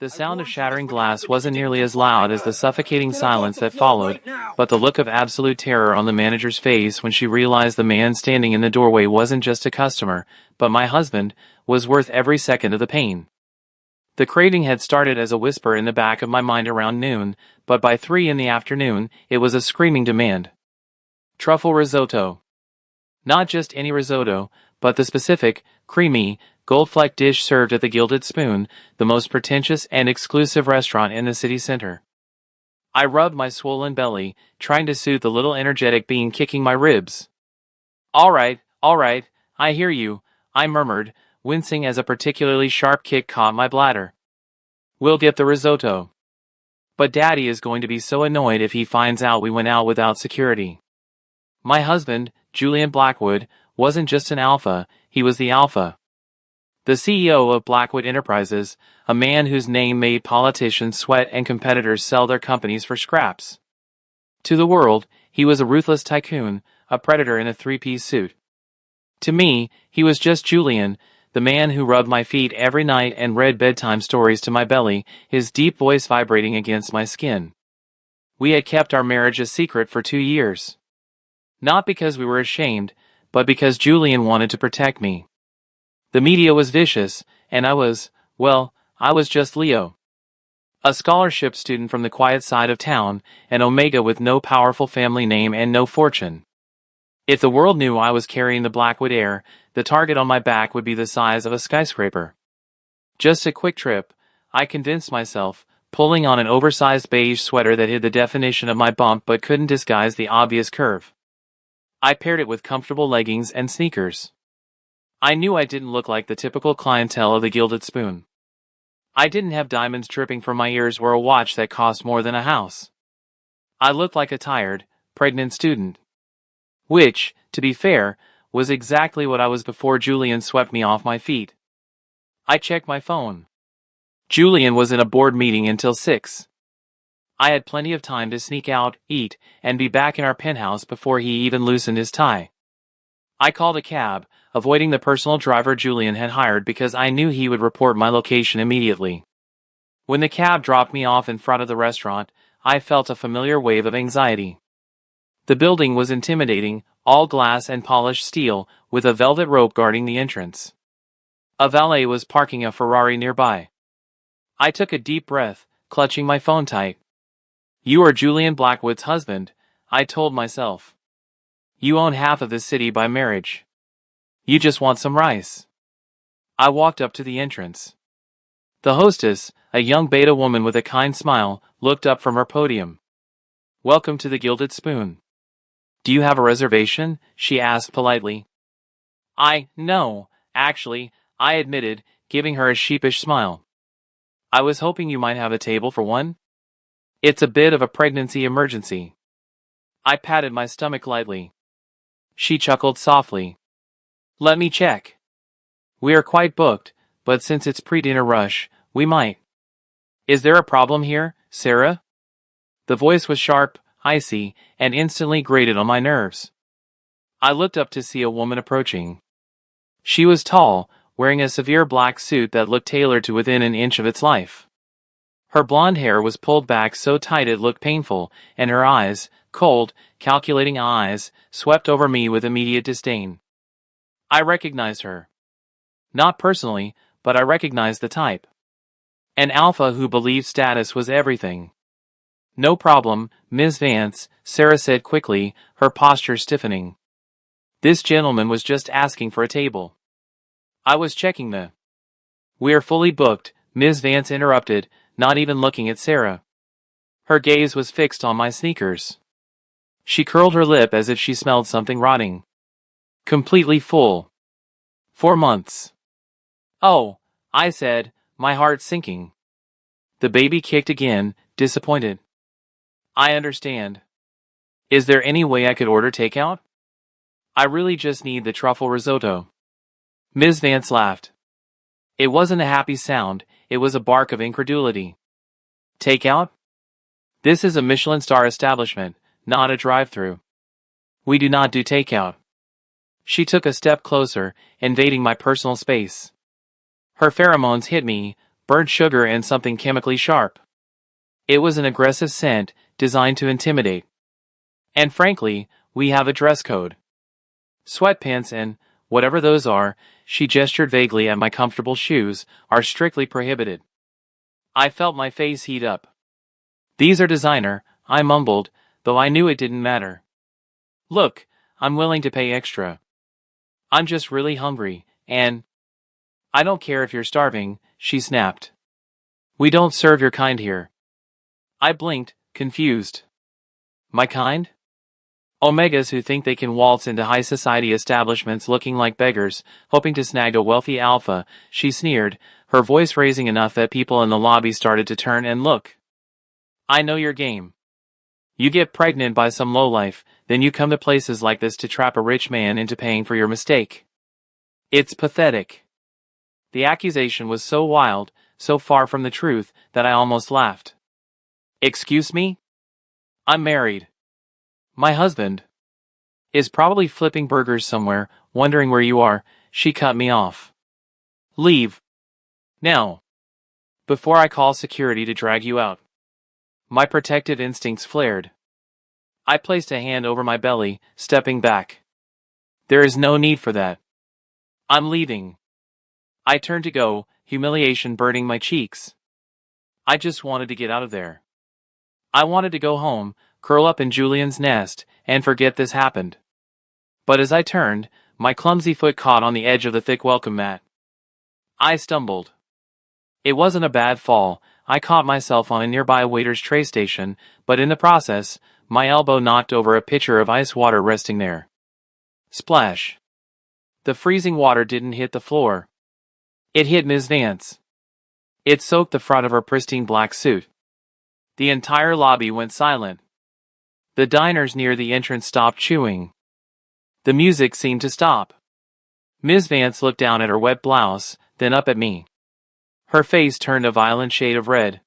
The sound of shattering glass wasn't nearly as loud as the suffocating silence that followed, but the look of absolute terror on the manager's face when she realized the man standing in the doorway wasn't just a customer, but my husband, was worth every second of the pain. The craving had started as a whisper in the back of my mind around noon, but by 3 in the afternoon, it was a screaming demand. Truffle risotto. Not just any risotto, but the specific, creamy, gold-flecked dish served at the Gilded Spoon, the most pretentious and exclusive restaurant in the city center. I rubbed my swollen belly, trying to soothe the little energetic being kicking my ribs. All right, I hear you," I murmured, wincing as a particularly sharp kick caught my bladder. "We'll get the risotto. But Daddy is going to be so annoyed if he finds out we went out without security." My husband, Julian Blackwood, wasn't just an alpha, he was the alpha. The CEO of Blackwood Enterprises, a man whose name made politicians sweat and competitors sell their companies for scraps. To the world, he was a ruthless tycoon, a predator in a three-piece suit. To me, he was just Julian, the man who rubbed my feet every night and read bedtime stories to my belly, his deep voice vibrating against my skin. We had kept our marriage a secret for 2 years. Not because we were ashamed, but because Julian wanted to protect me. The media was vicious, and I was just Leo. A scholarship student from the quiet side of town, an omega with no powerful family name and no fortune. If the world knew I was carrying the Blackwood heir, the target on my back would be the size of a skyscraper. Just a quick trip, I convinced myself, pulling on an oversized beige sweater that hid the definition of my bump but couldn't disguise the obvious curve. I paired it with comfortable leggings and sneakers. I knew I didn't look like the typical clientele of the Gilded Spoon. I didn't have diamonds dripping from my ears or a watch that cost more than a house. I looked like a tired, pregnant student. Which, to be fair, was exactly what I was before Julian swept me off my feet. I checked my phone. Julian was in a board meeting until 6. I had plenty of time to sneak out, eat, and be back in our penthouse before he even loosened his tie. I called a cab, avoiding the personal driver Julian had hired because I knew he would report my location immediately. When the cab dropped me off in front of the restaurant, I felt a familiar wave of anxiety. The building was intimidating, all glass and polished steel, with a velvet rope guarding the entrance. A valet was parking a Ferrari nearby. I took a deep breath, clutching my phone tight. "You are Julian Blackwood's husband," I told myself. "You own half of this city by marriage. You just want some rice." I walked up to the entrance. The hostess, a young beta woman with a kind smile, looked up from her podium. "Welcome to the Gilded Spoon. Do you have a reservation?" she asked politely. No, actually," I admitted, giving her a sheepish smile. "I was hoping you might have a table for one. It's a bit of a pregnancy emergency." I patted my stomach lightly. She chuckled softly. "Let me check. We are quite booked, but since it's pre-dinner rush, we might. Is there a problem here, Sarah?" The voice was sharp, icy, and instantly grated on my nerves. I looked up to see a woman approaching. She was tall, wearing a severe black suit that looked tailored to within an inch of its life. Her blonde hair was pulled back so tight it looked painful, and her eyes, cold, calculating eyes, swept over me with immediate disdain. I recognized her. Not personally, but I recognized the type. An alpha who believed status was everything. "No problem, Ms. Vance," Sarah said quickly, her posture stiffening. "This gentleman was just asking for a table." I was checking the. "We're fully booked," Ms. Vance interrupted, not even looking at Sarah. Her gaze was fixed on my sneakers. She curled her lip as if she smelled something rotting. "Completely full. 4 months." "Oh," I said, my heart sinking. The baby kicked again, disappointed. "I understand. Is there any way I could order takeout? I really just need the truffle risotto." Ms. Vance laughed. It wasn't a happy sound, it was a bark of incredulity. "Takeout? This is a Michelin star establishment, not a drive-thru. We do not do takeout." She took a step closer, invading my personal space. Her pheromones hit me, burnt sugar and something chemically sharp. It was an aggressive scent, designed to intimidate. And frankly, we have a dress code. Sweatpants and, whatever those are, she gestured vaguely at my comfortable shoes, are strictly prohibited. I felt my face heat up. These are designer, I mumbled, though I knew it didn't matter. Look, I'm willing to pay extra. I'm just really hungry, and I don't care if you're starving, she snapped. We don't serve your kind here. I blinked, confused. My kind? Omegas who think they can waltz into high society establishments looking like beggars, hoping to snag a wealthy alpha, she sneered, her voice raising enough that people in the lobby started to turn and look. I know your game. You get pregnant by some lowlife, then you come to places like this to trap a rich man into paying for your mistake. It's pathetic. The accusation was so wild, so far from the truth, that I almost laughed. Excuse me? I'm married. My husband is probably flipping burgers somewhere, wondering where you are. She cut me off. Leave. Now. Before I call security to drag you out. My protective instincts flared. I placed a hand over my belly, stepping back. There is no need for that. I'm leaving. I turned to go, humiliation burning my cheeks. I just wanted to get out of there. I wanted to go home, curl up in Julian's nest, and forget this happened. But as I turned, my clumsy foot caught on the edge of the thick welcome mat. I stumbled. It wasn't a bad fall. I caught myself on a nearby waiter's tray station, but in the process, my elbow knocked over a pitcher of ice water resting there. Splash. The freezing water didn't hit the floor. It hit Ms. Vance. It soaked the front of her pristine black suit. The entire lobby went silent. The diners near the entrance stopped chewing. The music seemed to stop. Ms. Vance looked down at her wet blouse, then up at me. Her face turned a violent shade of red.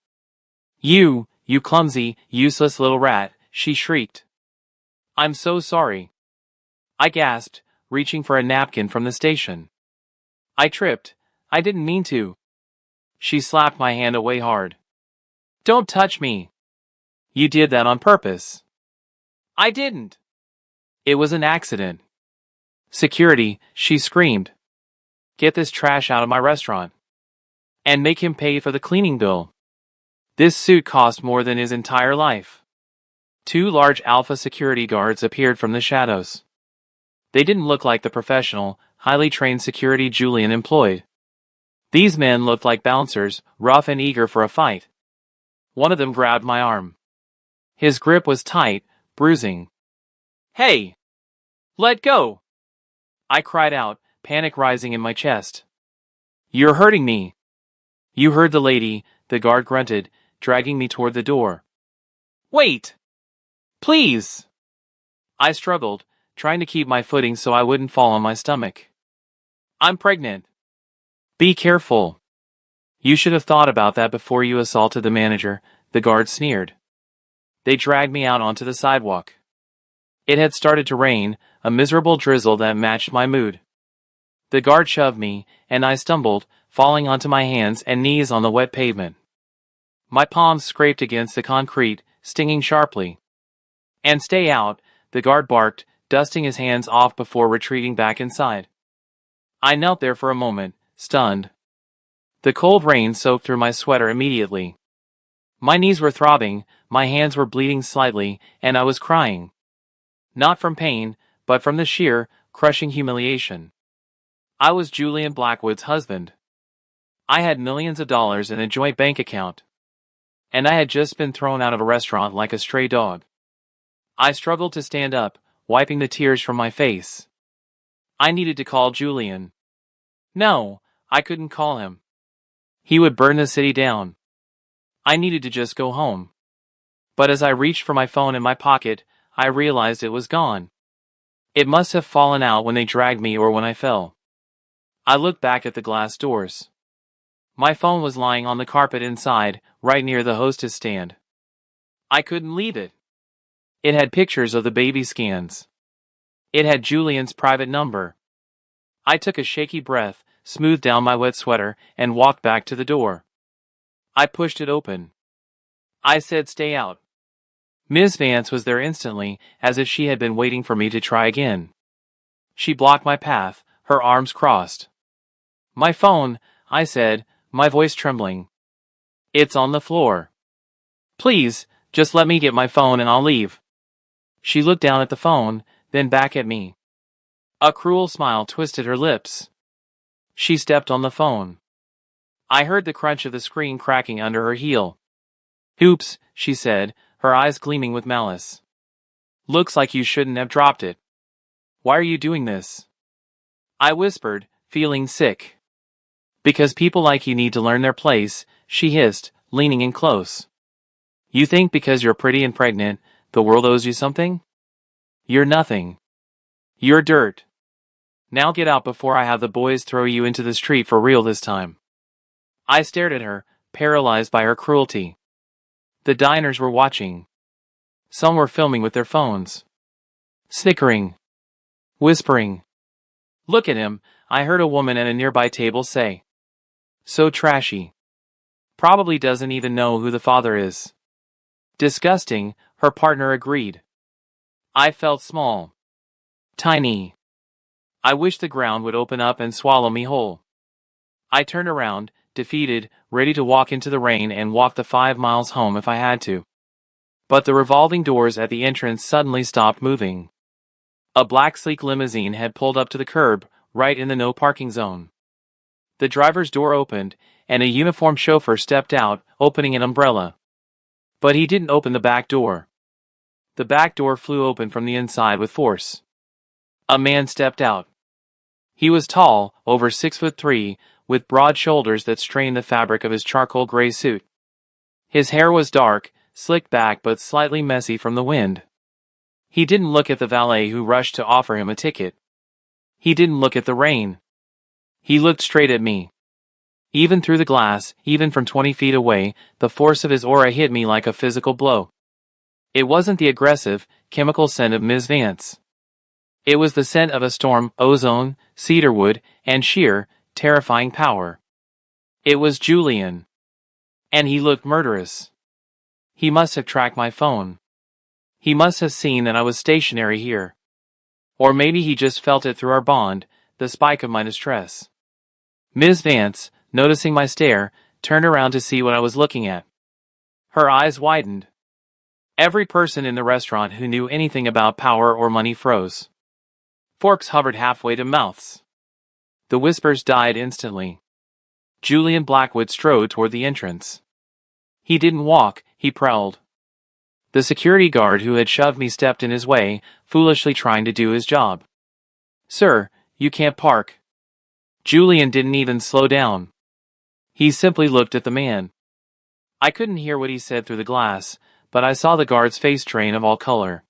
You clumsy, useless little rat, she shrieked. I'm so sorry. I gasped, reaching for a napkin from the station. I tripped. I didn't mean to. She slapped my hand away hard. Don't touch me. You did that on purpose. I didn't. It was an accident. Security, she screamed. Get this trash out of my restaurant. And make him pay for the cleaning bill. This suit cost more than his entire life. 2 large alpha security guards appeared from the shadows. They didn't look like the professional, highly trained security Julian employed. These men looked like bouncers, rough and eager for a fight. One of them grabbed my arm. His grip was tight, bruising. Hey! Let go! I cried out, panic rising in my chest. You're hurting me. You heard the lady, the guard grunted, dragging me toward the door. Wait! Please! I struggled, trying to keep my footing so I wouldn't fall on my stomach. I'm pregnant. Be careful. You should have thought about that before you assaulted the manager, the guard sneered. They dragged me out onto the sidewalk. It had started to rain, a miserable drizzle that matched my mood. The guard shoved me, and I stumbled, falling onto my hands and knees on the wet pavement. My palms scraped against the concrete, stinging sharply. And stay out, the guard barked, dusting his hands off before retreating back inside. I knelt there for a moment, stunned. The cold rain soaked through my sweater immediately. My knees were throbbing, my hands were bleeding slightly, and I was crying. Not from pain, but from the sheer, crushing humiliation. I was Julian Blackwood's husband. I had millions of dollars in a joint bank account. And I had just been thrown out of a restaurant like a stray dog. I struggled to stand up, wiping the tears from my face. I needed to call Julian. No, I couldn't call him. He would burn the city down. I needed to just go home. But as I reached for my phone in my pocket, I realized it was gone. It must have fallen out when they dragged me or when I fell. I looked back at the glass doors. My phone was lying on the carpet inside, right near the hostess stand. I couldn't leave it. It had pictures of the baby scans. It had Julian's private number. I took a shaky breath, smoothed down my wet sweater, and walked back to the door. I pushed it open. I said, "Stay out." Ms. Vance was there instantly, as if she had been waiting for me to try again. She blocked my path, her arms crossed. "My phone," I said, my voice trembling. "It's on the floor. Please, just let me get my phone and I'll leave." She looked down at the phone, then back at me. A cruel smile twisted her lips. She stepped on the phone. I heard the crunch of the screen cracking under her heel. "Oops," she said, her eyes gleaming with malice. "Looks like you shouldn't have dropped it. Why are you doing this?" I whispered, feeling sick. "Because people like you need to learn their place," she hissed, leaning in close. "You think because you're pretty and pregnant, the world owes you something? You're nothing. You're dirt. Now get out before I have the boys throw you into the street for real this time." I stared at her, paralyzed by her cruelty. The diners were watching. Some were filming with their phones. Snickering. Whispering. "Look at him," I heard a woman at a nearby table say. "So trashy. Probably doesn't even know who the father is." "Disgusting," her partner agreed. I felt small. Tiny. I wished the ground would open up and swallow me whole. I turned around, defeated, ready to walk into the rain and walk the 5 miles home if I had to. But the revolving doors at the entrance suddenly stopped moving. A black sleek limousine had pulled up to the curb, right in the no parking zone. The driver's door opened, and a uniformed chauffeur stepped out, opening an umbrella. But he didn't open the back door. The back door flew open from the inside with force. A man stepped out. He was tall, over 6'3", with broad shoulders that strained the fabric of his charcoal gray suit. His hair was dark, slicked back but slightly messy from the wind. He didn't look at the valet who rushed to offer him a ticket. He didn't look at the rain. He looked straight at me. Even through the glass, even from 20 feet away, the force of his aura hit me like a physical blow. It wasn't the aggressive, chemical scent of Ms. Vance. It was the scent of a storm, ozone, cedarwood, and sheer, terrifying power. It was Julian. And he looked murderous. He must have tracked my phone. He must have seen that I was stationary here. Or maybe he just felt it through our bond, the spike of my distress. Ms. Vance, noticing my stare, turned around to see what I was looking at. Her eyes widened. Every person in the restaurant who knew anything about power or money froze. Forks hovered halfway to mouths. The whispers died instantly. Julian Blackwood strode toward the entrance. He didn't walk, he prowled. The security guard who had shoved me stepped in his way, foolishly trying to do his job. "Sir, you can't park." Julian didn't even slow down. He simply looked at the man. I couldn't hear what he said through the glass, but I saw the guard's face drain of all color.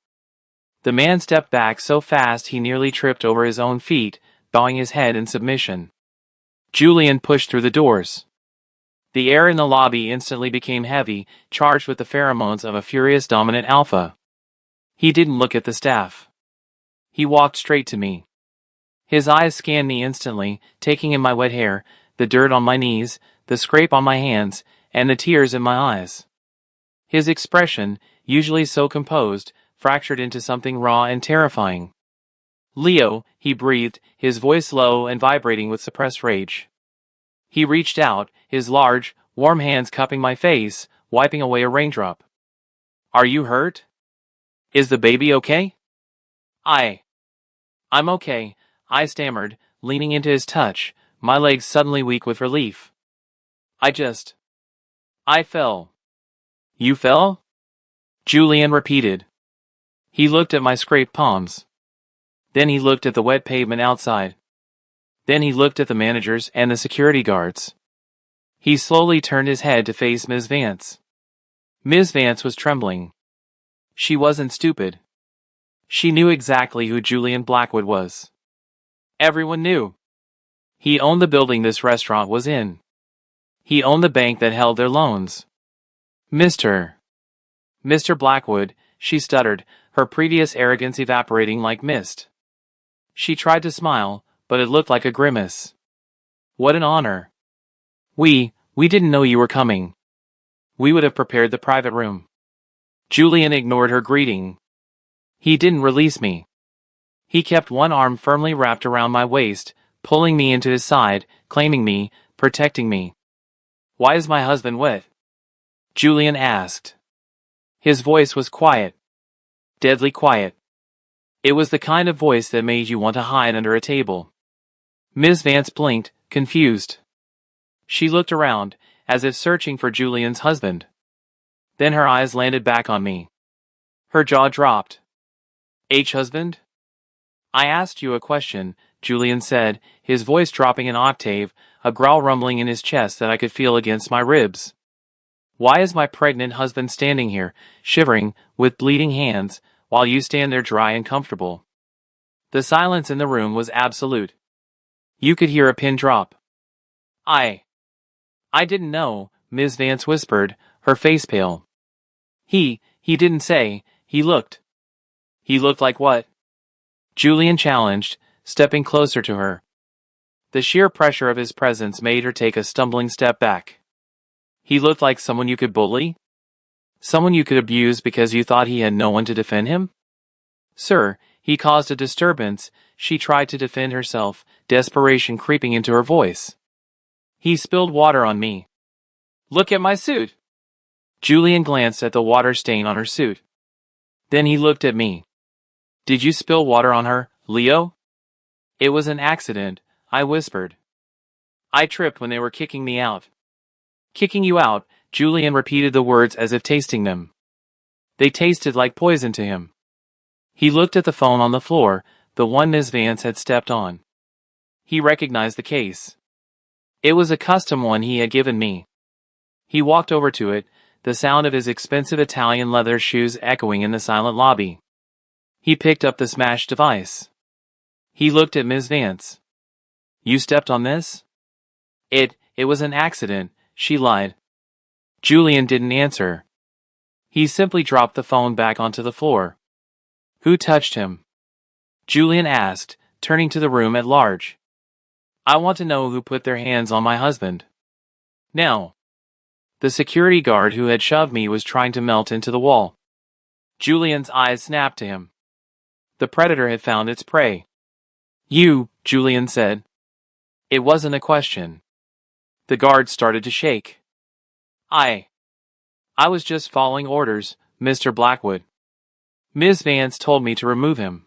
The man stepped back so fast he nearly tripped over his own feet, bowing his head in submission. Julian pushed through the doors. The air in the lobby instantly became heavy, charged with the pheromones of a furious dominant alpha. He didn't look at the staff. He walked straight to me. His eyes scanned me instantly, taking in my wet hair, the dirt on my knees, the scrape on my hands, and the tears in my eyes. His expression, usually so composed, fractured into something raw and terrifying. "Leo," he breathed, his voice low and vibrating with suppressed rage. He reached out, his large, warm hands cupping my face, wiping away a raindrop. "Are you hurt? Is the baby okay?" I'm okay," I stammered, leaning into his touch, my legs suddenly weak with relief. I fell." "You fell?" Julian repeated. He looked at my scraped palms. Then he looked at the wet pavement outside. Then he looked at the managers and the security guards. He slowly turned his head to face Ms. Vance. Ms. Vance was trembling. She wasn't stupid. She knew exactly who Julian Blackwood was. Everyone knew. He owned the building this restaurant was in. He owned the bank that held their loans. Mr. Blackwood, she stuttered, her previous arrogance evaporating like mist. She tried to smile, but it looked like a grimace. "What an honor. We didn't know you were coming." we would have prepared the private room. Julian ignored her greeting. He didn't release me. He kept one arm firmly wrapped around my waist, pulling me into his side, claiming me, protecting me. Why is my husband wet? Julian asked. His voice was quiet. Deadly quiet. It was the kind of voice that made you want to hide under a table. Ms. Vance blinked, confused. She looked around, as if searching for Julian's husband. Then her eyes landed back on me. Her jaw dropped. Husband? I asked you a question, Julian said, his voice dropping an octave, a growl rumbling in his chest that I could feel against my ribs. Why is my pregnant husband standing here, shivering, with bleeding hands, while you stand there dry and comfortable? The silence in the room was absolute. You could hear a pin drop. I didn't know, Ms. Vance whispered, her face pale. He didn't say, he looked. He looked like what? Julian challenged, stepping closer to her. The sheer pressure of his presence made her take a stumbling step back. He looked like someone you could bully? Someone you could abuse because you thought he had no one to defend him? Sir, he caused a disturbance, she tried to defend herself, desperation creeping into her voice. He spilled water on me. Look at my suit. Julian glanced at the water stain on her suit. Then he looked at me. Did you spill water on her, Leo? It was an accident, I whispered. I tripped when they were kicking me out. Kicking you out, Julian repeated the words as if tasting them. They tasted like poison to him. He looked at the phone on the floor, the one Ms. Vance had stepped on. He recognized the case. It was a custom one he had given me. He walked over to it, the sound of his expensive Italian leather shoes echoing in the silent lobby. He picked up the smashed device. He looked at Ms. Vance. You stepped on this? It was an accident, she lied. Julian didn't answer. He simply dropped the phone back onto the floor. Who touched him? Julian asked, turning to the room at large. I want to know who put their hands on my husband. Now. The security guard who had shoved me was trying to melt into the wall. Julian's eyes snapped to him. The predator had found its prey. You, Julian said. It wasn't a question. The guard started to shake. I was just following orders, Mr. Blackwood. Ms. Vance told me to remove him.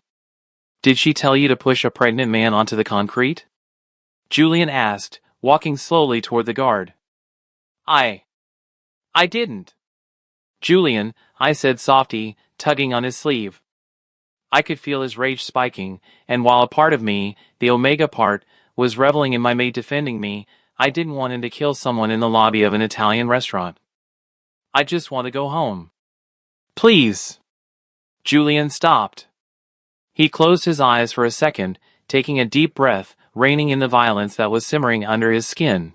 Did she tell you to push a pregnant man onto the concrete? Julian asked, walking slowly toward the guard. I didn't. Julian, I said softly, tugging on his sleeve. I could feel his rage spiking, and while a part of me, the Omega part, was reveling in my mate defending me, I didn't want him to kill someone in the lobby of an Italian restaurant. I just want to go home. Please. Julian stopped. He closed his eyes for a second, taking a deep breath, reining in the violence that was simmering under his skin.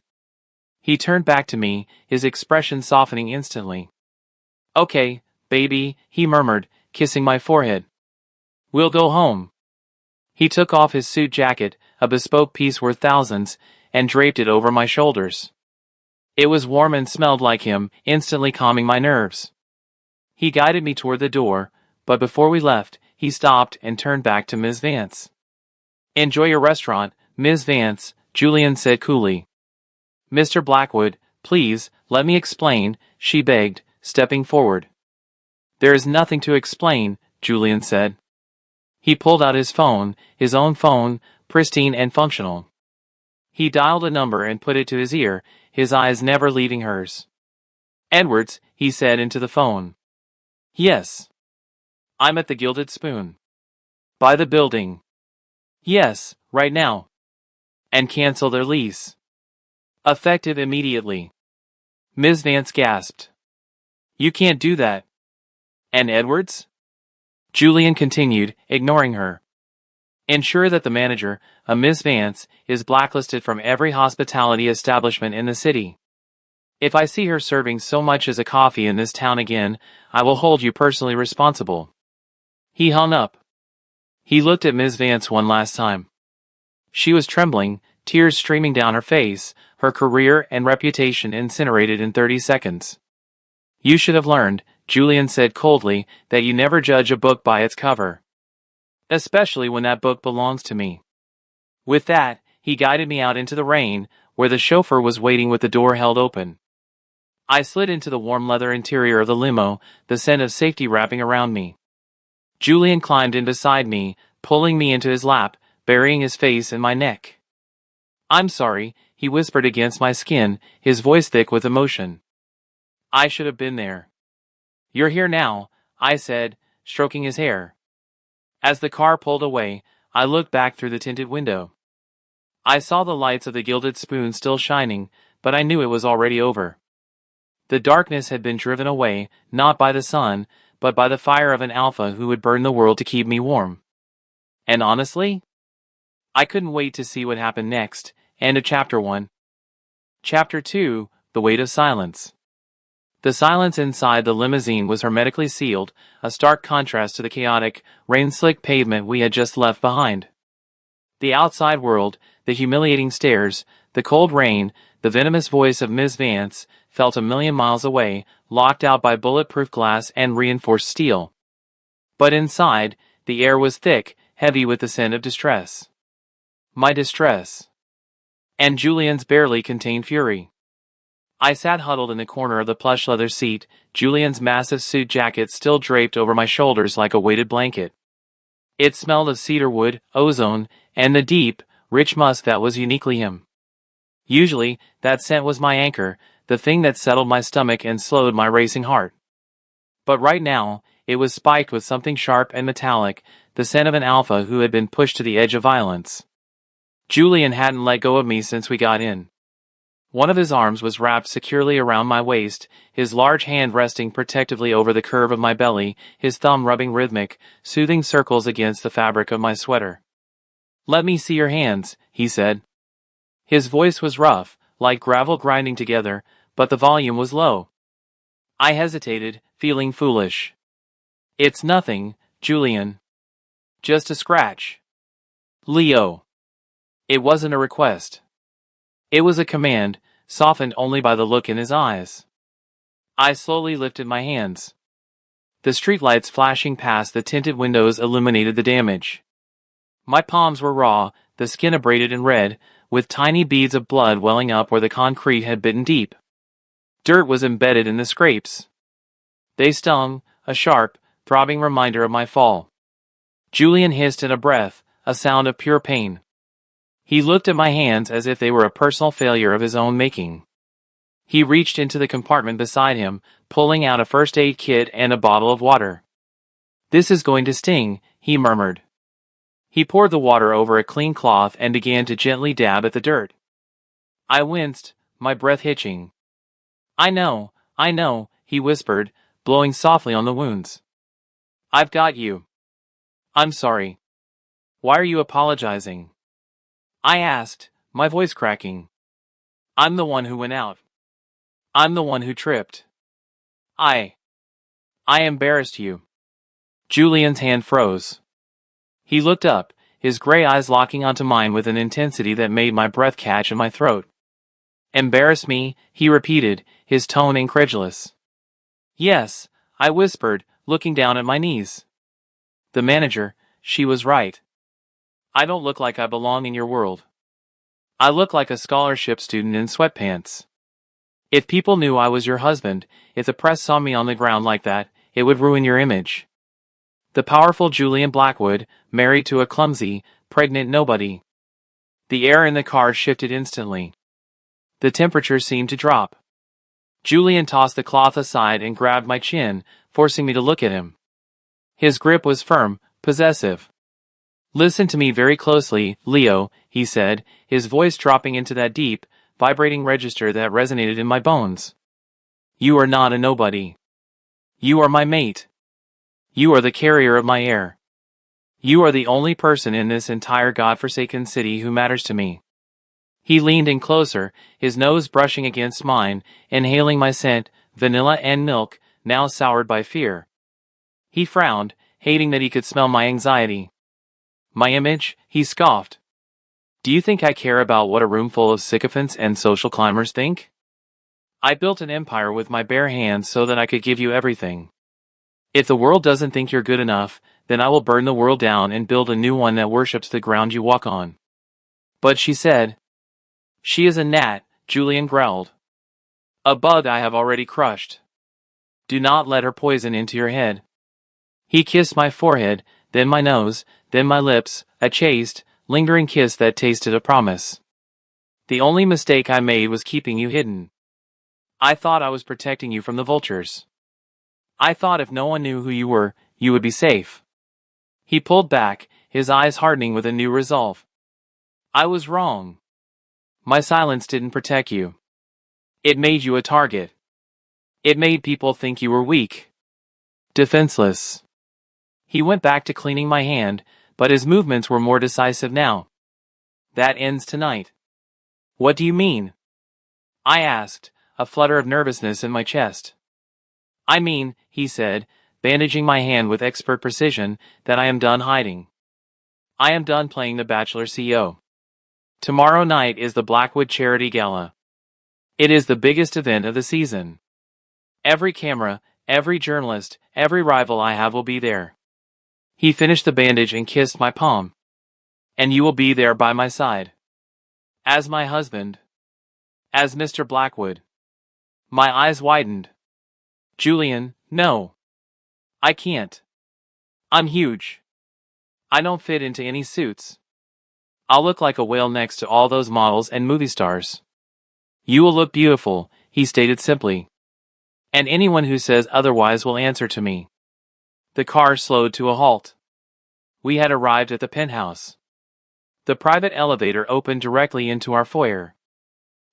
He turned back to me, his expression softening instantly. Okay, baby, he murmured, kissing my forehead. We'll go home. He took off his suit jacket, a bespoke piece worth thousands, and draped it over my shoulders. It was warm and smelled like him, instantly calming my nerves. He guided me toward the door, but before we left, he stopped and turned back to Ms. Vance. Enjoy your restaurant, Ms. Vance, Julian said coolly. Mr. Blackwood, please, let me explain, she begged, stepping forward. There is nothing to explain, Julian said. He pulled out his phone, his own phone, pristine and functional. He dialed a number and put it to his ear, his eyes never leaving hers. Edwards, he said into the phone. Yes. I'm at the Gilded Spoon. By the building. Yes, right now. And cancel their lease. Effective immediately. Ms. Vance gasped. You can't do that. And Edwards? Julian continued, ignoring her. Ensure that the manager, a Miss Vance, is blacklisted from every hospitality establishment in the city. If I see her serving so much as a coffee in this town again, I will hold you personally responsible. He hung up. He looked at Miss Vance one last time. She was trembling, tears streaming down her face, her career and reputation incinerated in 30 seconds. You should have learned, Julian said coldly, that you never judge a book by its cover. Especially when that book belongs to me. With that, he guided me out into the rain, where the chauffeur was waiting with the door held open. I slid into the warm leather interior of the limo, the scent of safety wrapping around me. Julian climbed in beside me, pulling me into his lap, burying his face in my neck. I'm sorry, he whispered against my skin, his voice thick with emotion. I should have been there. You're here now, I said, stroking his hair. As the car pulled away, I looked back through the tinted window. I saw the lights of the gilded spoon still shining, but I knew it was already over. The darkness had been driven away, not by the sun, but by the fire of an alpha who would burn the world to keep me warm. And honestly, I couldn't wait to see what happened next. End of Chapter 1. Chapter 2, The Weight of Silence. The silence inside the limousine was hermetically sealed, a stark contrast to the chaotic, rain-slicked pavement we had just left behind. The outside world, the humiliating stares, the cold rain, the venomous voice of Miss Vance, felt a million miles away, locked out by bulletproof glass and reinforced steel. But inside, the air was thick, heavy with the scent of distress. My distress. And Julian's barely contained fury. I sat huddled in the corner of the plush leather seat, Julian's massive suit jacket still draped over my shoulders like a weighted blanket. It smelled of cedarwood, ozone, and the deep, rich musk that was uniquely him. Usually, that scent was my anchor, the thing that settled my stomach and slowed my racing heart. But right now, it was spiked with something sharp and metallic, the scent of an alpha who had been pushed to the edge of violence. Julian hadn't let go of me since we got in. One of his arms was wrapped securely around my waist, his large hand resting protectively over the curve of my belly, his thumb rubbing rhythmic, soothing circles against the fabric of my sweater. "Let me see your hands," he said. His voice was rough, like gravel grinding together, but the volume was low. I hesitated, feeling foolish. "It's nothing, Julian. Just a scratch." "Leo." It wasn't a request. It was a command, softened only by the look in his eyes. I slowly lifted my hands. The streetlights flashing past the tinted windows illuminated the damage. My palms were raw, the skin abraded and red, with tiny beads of blood welling up where the concrete had bitten deep. Dirt was embedded in the scrapes. They stung, a sharp, throbbing reminder of my fall. Julian hissed in a breath, a sound of pure pain. He looked at my hands as if they were a personal failure of his own making. He reached into the compartment beside him, pulling out a first aid kit and a bottle of water. "This is going to sting," he murmured. He poured the water over a clean cloth and began to gently dab at the dirt. I winced, my breath hitching. I know," he whispered, blowing softly on the wounds. "I've got you." "I'm sorry." "Why are you apologizing?" I asked, my voice cracking. "I'm the one who went out. I'm the one who tripped. I embarrassed you." Julian's hand froze. He looked up, his gray eyes locking onto mine with an intensity that made my breath catch in my throat. "Embarrass me?" he repeated, his tone incredulous. "Yes," I whispered, looking down at my knees. The manager, she was right. I don't look like I belong in your world. I look like a scholarship student in sweatpants. If people knew I was your husband, if the press saw me on the ground like that, it would ruin your image. The powerful Julian Blackwood, married to a clumsy, pregnant nobody. The air in the car shifted instantly. The temperature seemed to drop. Julian tossed the cloth aside and grabbed my chin, forcing me to look at him. His grip was firm, possessive. "Listen to me very closely, Leo," he said, his voice dropping into that deep, vibrating register that resonated in my bones. "You are not a nobody. You are my mate. You are the carrier of my air. You are the only person in this entire godforsaken city who matters to me." He leaned in closer, his nose brushing against mine, inhaling my scent, vanilla and milk, now soured by fear. He frowned, hating that he could smell my anxiety. "My image?" he scoffed. "Do you think I care about what a room full of sycophants and social climbers think? I built an empire with my bare hands so that I could give you everything. If the world doesn't think you're good enough, then I will burn the world down and build a new one that worships the ground you walk on." "But," she said. "She is a gnat," Julian growled. "A bug I have already crushed. Do not let her poison into your head." He kissed my forehead, then my nose, then my lips, a chaste, lingering kiss that tasted of promise. "The only mistake I made was keeping you hidden. I thought I was protecting you from the vultures. I thought if no one knew who you were, you would be safe." He pulled back, his eyes hardening with a new resolve. "I was wrong. My silence didn't protect you. It made you a target. It made people think you were weak. Defenseless." He went back to cleaning my hand, but his movements were more decisive now. "That ends tonight." "What do you mean?" I asked, a flutter of nervousness in my chest. "I mean," he said, bandaging my hand with expert precision, "that I am done hiding. I am done playing the Bachelor CEO. Tomorrow night is the Blackwood Charity Gala. It is the biggest event of the season. Every camera, every journalist, every rival I have will be there." He finished the bandage and kissed my palm. "And you will be there by my side. As my husband. As Mr. Blackwood." My eyes widened. "Julian, no. I can't. I'm huge. I don't fit into any suits. I'll look like a whale next to all those models and movie stars." "You will look beautiful," he stated simply. "And anyone who says otherwise will answer to me." The car slowed to a halt. We had arrived at the penthouse. The private elevator opened directly into our foyer.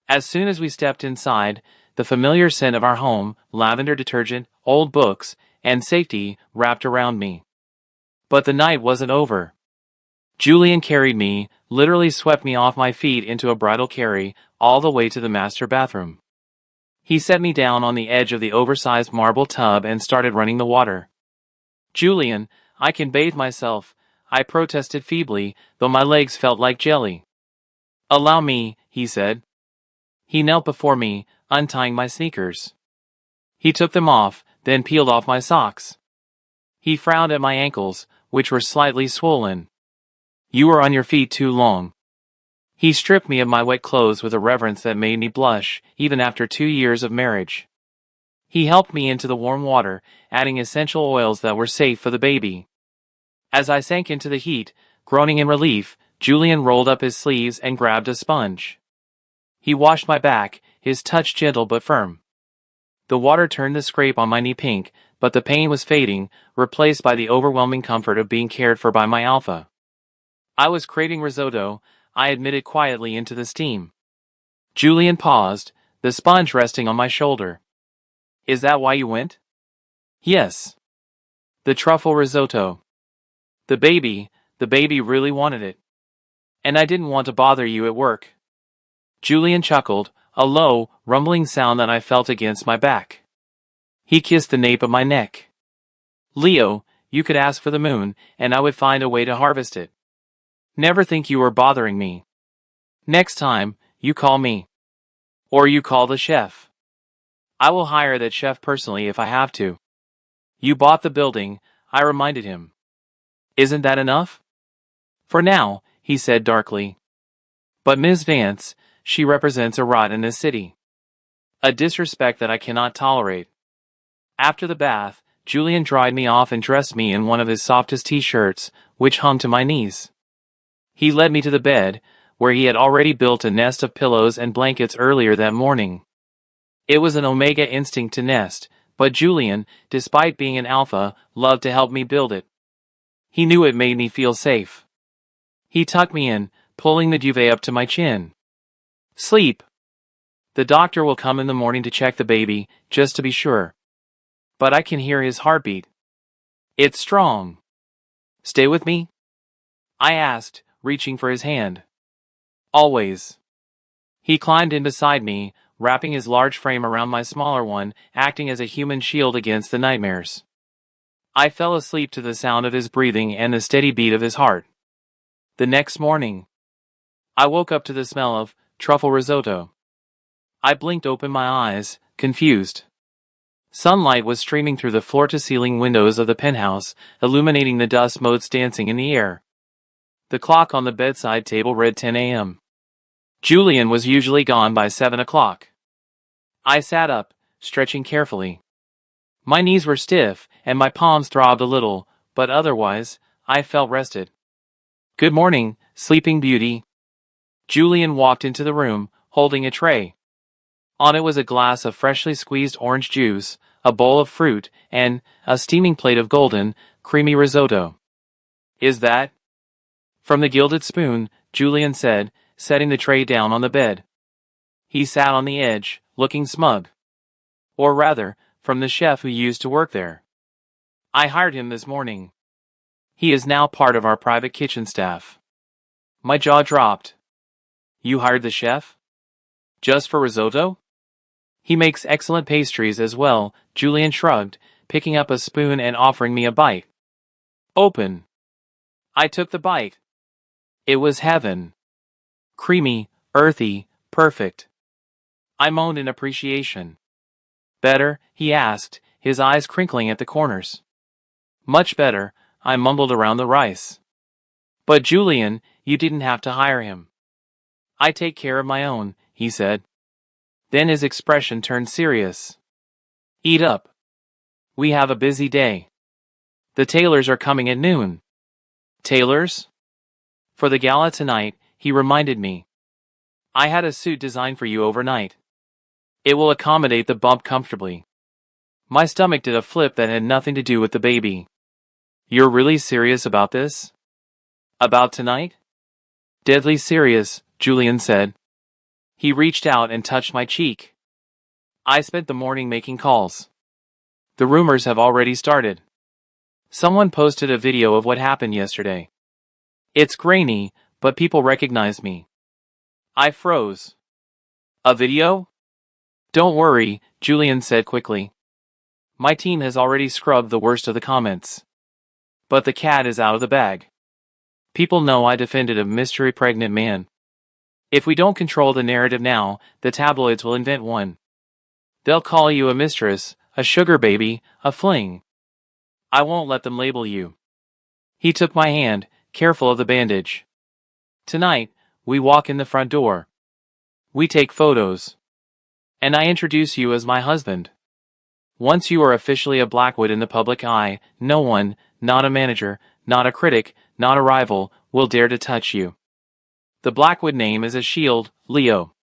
As soon as we stepped inside, the familiar scent of our home, lavender detergent, old books, and safety wrapped around me. But the night wasn't over. Julian carried me, literally swept me off my feet into a bridal carry, all the way to the master bathroom. He set me down on the edge of the oversized marble tub and started running the water. "Julian, I can bathe myself," I protested feebly, though my legs felt like jelly. "Allow me," he said. He knelt before me, untying my sneakers. He took them off, then peeled off my socks. He frowned at my ankles, which were slightly swollen. "You were on your feet too long." He stripped me of my wet clothes with a reverence that made me blush, even after 2 years of marriage. He helped me into the warm water, adding essential oils that were safe for the baby. As I sank into the heat, groaning in relief, Julian rolled up his sleeves and grabbed a sponge. He washed my back, his touch gentle but firm. The water turned the scrape on my knee pink, but the pain was fading, replaced by the overwhelming comfort of being cared for by my alpha. "I was craving risotto," I admitted quietly into the steam. Julian paused, the sponge resting on my shoulder. "Is that why you went?" "Yes. The truffle risotto. The baby really wanted it. And I didn't want to bother you at work." Julian chuckled, a low, rumbling sound that I felt against my back. He kissed the nape of my neck. "Leo, you could ask for the moon, and I would find a way to harvest it. Never think you were bothering me. Next time, you call me. Or you call the chef. I will hire that chef personally if I have to." "You bought the building," I reminded him. "Isn't that enough?" "For now," he said darkly. "But Ms. Vance, she represents a rot in this city. A disrespect that I cannot tolerate." After the bath, Julian dried me off and dressed me in one of his softest t-shirts, which hung to my knees. He led me to the bed, where he had already built a nest of pillows and blankets earlier that morning. It was an omega instinct to nest, but Julian, despite being an alpha, loved to help me build it. He knew it made me feel safe. He tucked me in, pulling the duvet up to my chin. "Sleep. The doctor will come in the morning to check the baby, just to be sure. But I can hear his heartbeat. It's strong. Stay with me?" I asked, reaching for his hand. "Always." He climbed in beside me, wrapping his large frame around my smaller one, acting as a human shield against the nightmares. I fell asleep to the sound of his breathing and the steady beat of his heart. The next morning, I woke up to the smell of truffle risotto. I blinked open my eyes, confused. Sunlight was streaming through the floor-to-ceiling windows of the penthouse, illuminating the dust motes dancing in the air. The clock on the bedside table read 10 a.m. Julian was usually gone by 7 o'clock. I sat up, stretching carefully. My knees were stiff, and my palms throbbed a little, but otherwise, I felt rested. "Good morning, Sleeping Beauty." Julian walked into the room, holding a tray. On it was a glass of freshly squeezed orange juice, a bowl of fruit, and a steaming plate of golden, creamy risotto. "Is that?" "From the Gilded Spoon," Julian said, setting the tray down on the bed. He sat on the edge, looking smug. Or rather, from the chef who used to work there. "I hired him this morning. He is now part of our private kitchen staff." My jaw dropped. "You hired the chef? Just for risotto?" "He makes excellent pastries as well," Julian shrugged, picking up a spoon and offering me a bite. "Open." I took the bite. It was heaven. Creamy, earthy, perfect. I moaned in appreciation. "Better?" he asked, his eyes crinkling at the corners. "Much better," I mumbled around the rice. "But Julian, you didn't have to hire him." "I take care of my own," he said. Then his expression turned serious. "Eat up. We have a busy day. The tailors are coming at noon." "Tailors?" "For the gala tonight," he reminded me. "I had a suit designed for you overnight. It will accommodate the bump comfortably." My stomach did a flip that had nothing to do with the baby. "You're really serious about this? About tonight?" "Deadly serious," Julian said. He reached out and touched my cheek. "I spent the morning making calls. The rumors have already started. Someone posted a video of what happened yesterday. It's grainy, but people recognize me." I froze. "A video?" "Don't worry," Julian said quickly. "My team has already scrubbed the worst of the comments. But the cat is out of the bag. People know I defended a mystery pregnant man. If we don't control the narrative now, the tabloids will invent one. They'll call you a mistress, a sugar baby, a fling. I won't let them label you." He took my hand, careful of the bandage. "Tonight, we walk in the front door. We take photos. And I introduce you as my husband. Once you are officially a Blackwood in the public eye, no one, not a manager, not a critic, not a rival, will dare to touch you. The Blackwood name is a shield, Leo.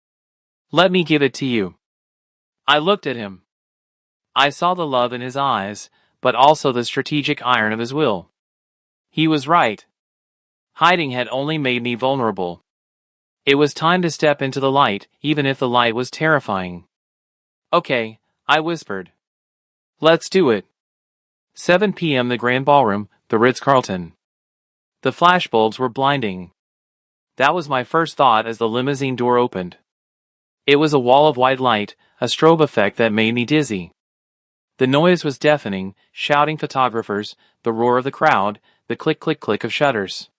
Let me give it to you." I looked at him. I saw the love in his eyes, but also the strategic iron of his will. He was right. Hiding had only made me vulnerable. It was time to step into the light, even if the light was terrifying. "Okay," I whispered. "Let's do it." 7 p.m. The Grand Ballroom, the Ritz-Carlton. The flashbulbs were blinding. That was my first thought as the limousine door opened. It was a wall of white light, a strobe effect that made me dizzy. The noise was deafening, shouting photographers, the roar of the crowd, the click-click-click of shutters.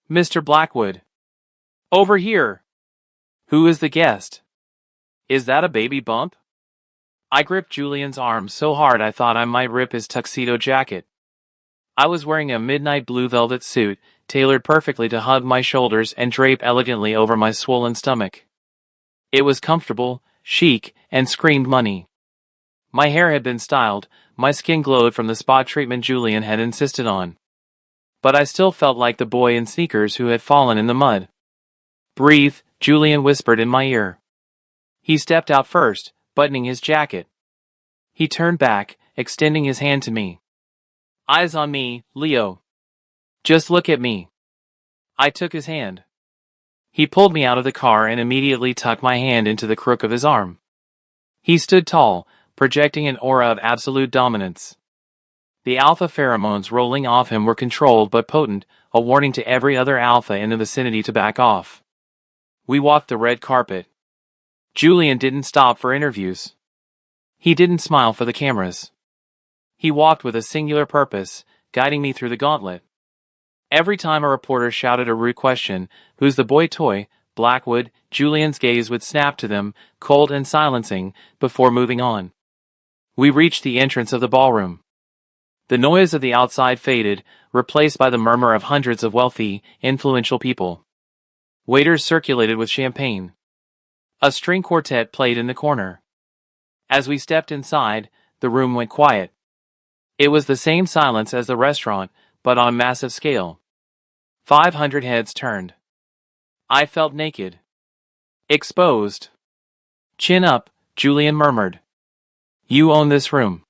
"Mr. Blackwood. Over here." "Who is the guest? Is that a baby bump?" I gripped Julian's arm so hard I thought I might rip his tuxedo jacket. I was wearing a midnight blue velvet suit, tailored perfectly to hug my shoulders and drape elegantly over my swollen stomach. It was comfortable, chic, and screamed money. My hair had been styled, my skin glowed from the spot treatment Julian had insisted on. But I still felt like the boy in sneakers who had fallen in the mud. "Breathe," Julian whispered in my ear. He stepped out first, buttoning his jacket. He turned back, extending his hand to me. "Eyes on me, Leo. Just look at me." I took his hand. He pulled me out of the car and immediately tucked my hand into the crook of his arm. He stood tall, projecting an aura of absolute dominance. The alpha pheromones rolling off him were controlled but potent, a warning to every other alpha in the vicinity to back off. We walked the red carpet. Julian didn't stop for interviews. He didn't smile for the cameras. He walked with a singular purpose, guiding me through the gauntlet. Every time a reporter shouted a rude question, "Who's the boy toy?" Blackwood, Julian's gaze would snap to them, cold and silencing, before moving on. We reached the entrance of the ballroom. The noise of the outside faded, replaced by the murmur of hundreds of wealthy, influential people. Waiters circulated with champagne. A string quartet played in the corner. As we stepped inside, the room went quiet. It was the same silence as the restaurant, but on a massive scale. 500 heads turned. I felt naked. Exposed. Chin up, Julian murmured. You own this room.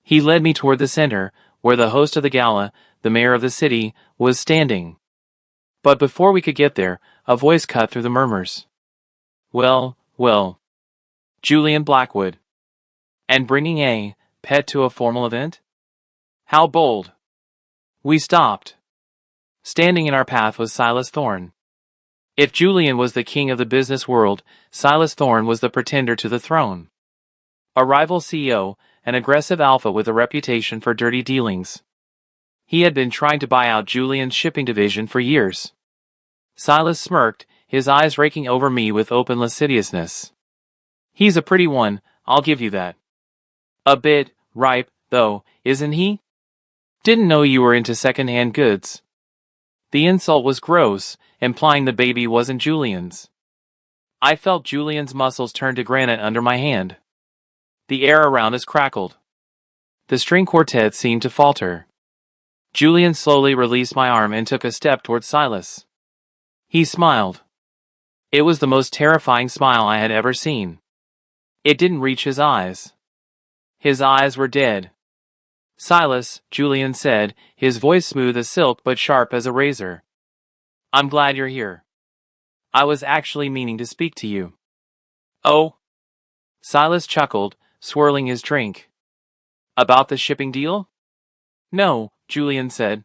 He led me toward the center, where the host of the gala, the mayor of the city, was standing. But before we could get there, a voice cut through the murmurs. Well, well. Julian Blackwood. And bringing a pet to a formal event? How bold. We stopped. Standing in our path was Silas Thorne. If Julian was the king of the business world, Silas Thorne was the pretender to the throne. A rival CEO, an aggressive alpha with a reputation for dirty dealings. He had been trying to buy out Julian's shipping division for years. Silas smirked, his eyes raking over me with open lasciviousness. He's a pretty one, I'll give you that. A bit ripe, though, isn't he? Didn't know you were into second-hand goods. The insult was gross, implying the baby wasn't Julian's. I felt Julian's muscles turn to granite under my hand. The air around us crackled. The string quartet seemed to falter. Julian slowly released my arm and took a step towards Silas. He smiled. It was the most terrifying smile I had ever seen. It didn't reach his eyes. His eyes were dead. Silas, Julian said, his voice smooth as silk but sharp as a razor. I'm glad you're here. I was actually meaning to speak to you. Oh? Silas chuckled, swirling his drink. About the shipping deal? No, Julian said.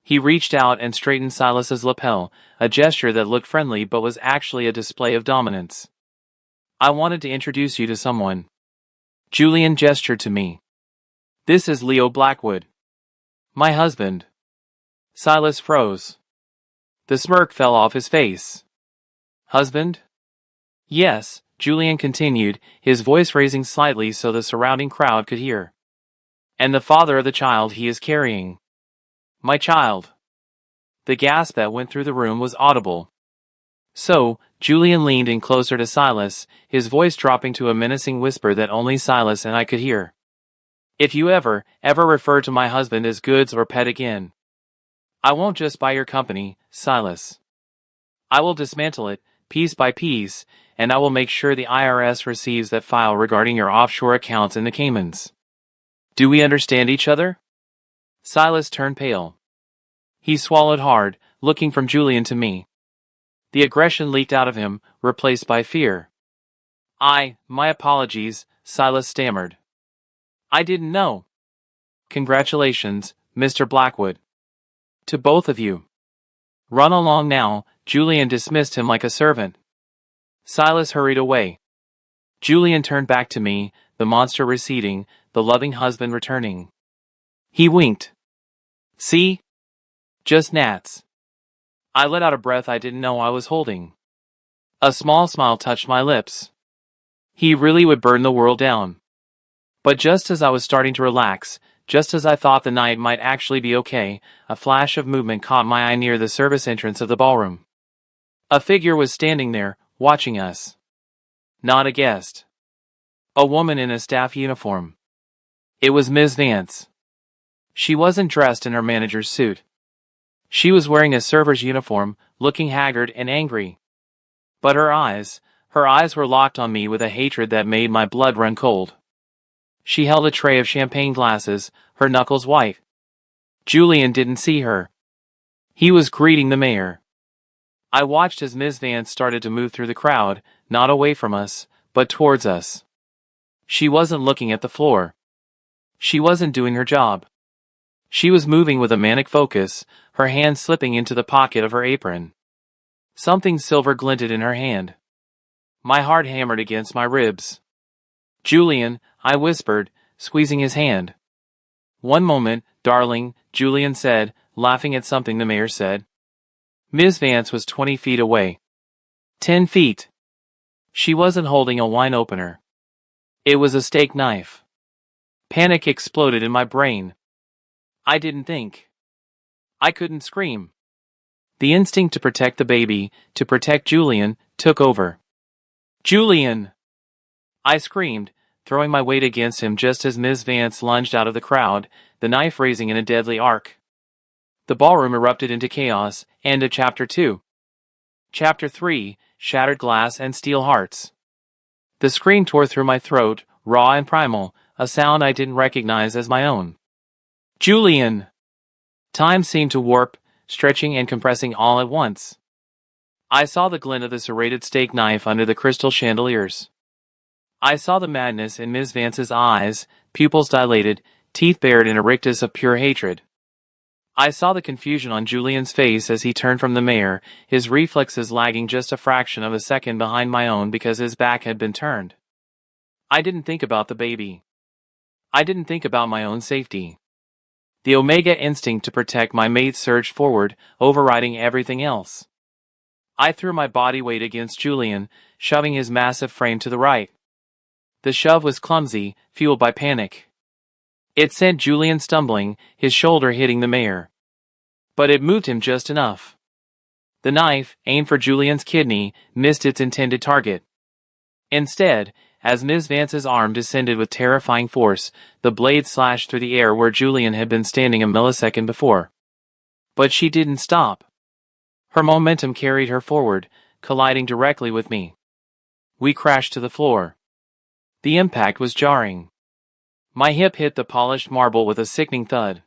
He reached out and straightened Silas's lapel, a gesture that looked friendly but was actually a display of dominance. I wanted to introduce you to someone. Julian gestured to me. This is Leo Blackwood. My husband. Silas froze. The smirk fell off his face. Husband? Yes, Julian continued, his voice raising slightly so the surrounding crowd could hear. And the father of the child he is carrying. My child. The gasp that went through the room was audible. So, Julian leaned in closer to Silas, his voice dropping to a menacing whisper that only Silas and I could hear. If you ever refer to my husband as goods or pet again, I won't just buy your company, Silas. I will dismantle it, piece by piece, and I will make sure the IRS receives that file regarding your offshore accounts in the Caymans. Do we understand each other? Silas turned pale. He swallowed hard, looking from Julian to me. The aggression leaked out of him, replaced by fear. My apologies, Silas stammered. I didn't know. Congratulations, Mr. Blackwood. To both of you. Run along now, Julian dismissed him like a servant. Silas hurried away. Julian turned back to me, the monster receding, the loving husband returning. He winked. See? Just gnats. I let out a breath I didn't know I was holding. A small smile touched my lips. He really would burn the world down. But just as I was starting to relax, just as I thought the night might actually be okay, a flash of movement caught my eye near the service entrance of the ballroom. A figure was standing there, watching us. Not a guest. A woman in a staff uniform. It was Ms. Vance. She wasn't dressed in her manager's suit. She was wearing a server's uniform, looking haggard and angry. But her eyes were locked on me with a hatred that made my blood run cold. She held a tray of champagne glasses, her knuckles white. Julian didn't see her. He was greeting the mayor. I watched as Ms. Vance started to move through the crowd, not away from us, but towards us. She wasn't looking at the floor. She wasn't doing her job. She was moving with a manic focus, her hand slipping into the pocket of her apron. Something silver glinted in her hand. My heart hammered against my ribs. Julian, I whispered, squeezing his hand. One moment, darling, Julian said, laughing at something the mayor said. Ms. Vance was 20 feet away. 10 feet. She wasn't holding a wine opener. It was a steak knife. Panic exploded in my brain. I didn't think. I couldn't scream. The instinct to protect the baby, to protect Julian, took over. Julian! I screamed, throwing my weight against him just as Ms. Vance lunged out of the crowd, the knife raising in a deadly arc. The ballroom erupted into chaos. End of Chapter 2. Chapter 3, Shattered Glass and Steel Hearts. The scream tore through my throat, raw and primal, a sound I didn't recognize as my own. Julian! Time seemed to warp, stretching and compressing all at once. I saw the glint of the serrated steak knife under the crystal chandeliers. I saw the madness in Ms. Vance's eyes, pupils dilated, teeth bared in a rictus of pure hatred. I saw the confusion on Julian's face as he turned from the mayor, his reflexes lagging just a fraction of a second behind my own because his back had been turned. I didn't think about the baby. I didn't think about my own safety. The Omega instinct to protect my mate surged forward, overriding everything else. I threw my body weight against Julian, shoving his massive frame to the right. The shove was clumsy, fueled by panic. It sent Julian stumbling, his shoulder hitting the mayor. But it moved him just enough. The knife, aimed for Julian's kidney, missed its intended target. Instead, as Ms. Vance's arm descended with terrifying force, the blade slashed through the air where Julian had been standing a millisecond before. But she didn't stop. Her momentum carried her forward, colliding directly with me. We crashed to the floor. The impact was jarring. My hip hit the polished marble with a sickening thud.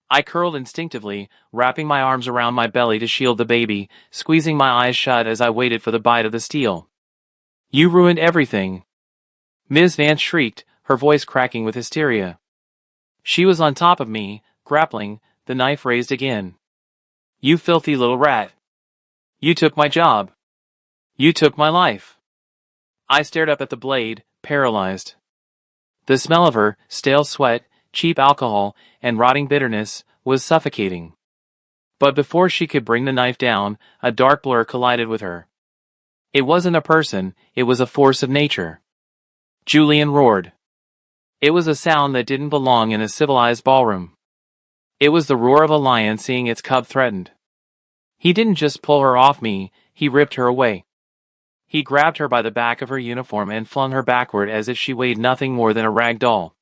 I curled instinctively, wrapping my arms around my belly to shield the baby, squeezing my eyes shut as I waited for the bite of the steel. You ruined everything. Ms. Vance shrieked, her voice cracking with hysteria. She was on top of me, grappling, the knife raised again. You filthy little rat. You took my job. You took my life. I stared up at the blade, paralyzed. The smell of her, stale sweat, cheap alcohol, and rotting bitterness, was suffocating. But before she could bring the knife down, a dark blur collided with her. It wasn't a person, it was a force of nature. Julian roared. It was a sound that didn't belong in a civilized ballroom. It was the roar of a lion seeing its cub threatened. He didn't just pull her off me, he ripped her away. He grabbed her by the back of her uniform and flung her backward as if she weighed nothing more than a rag doll.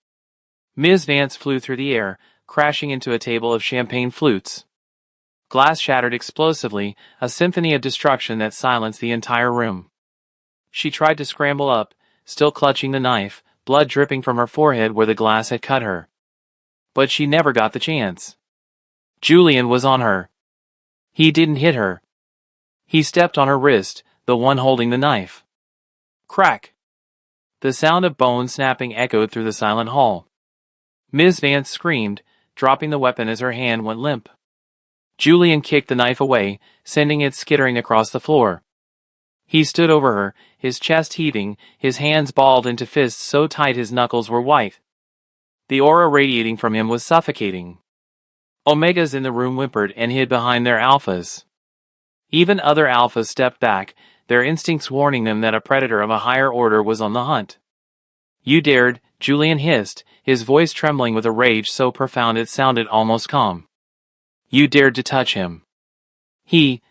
Ms. Vance flew through the air, crashing into a table of champagne flutes. Glass shattered explosively, a symphony of destruction that silenced the entire room. She tried to scramble up, still clutching the knife, blood dripping from her forehead where the glass had cut her. But she never got the chance. Julian was on her. He didn't hit her. He stepped on her wrist, the one holding the knife. Crack! The sound of bone snapping echoed through the silent hall. Ms. Vance screamed, dropping the weapon as her hand went limp. Julian kicked the knife away, sending it skittering across the floor. He stood over her, his chest heaving, his hands balled into fists so tight his knuckles were white. The aura radiating from him was suffocating. Omegas in the room whimpered and hid behind their alphas. Even other alphas stepped back, their instincts warning them that a predator of a higher order was on the hunt. You dared, Julian hissed, his voice trembling with a rage so profound it sounded almost calm. You dared to touch him. He.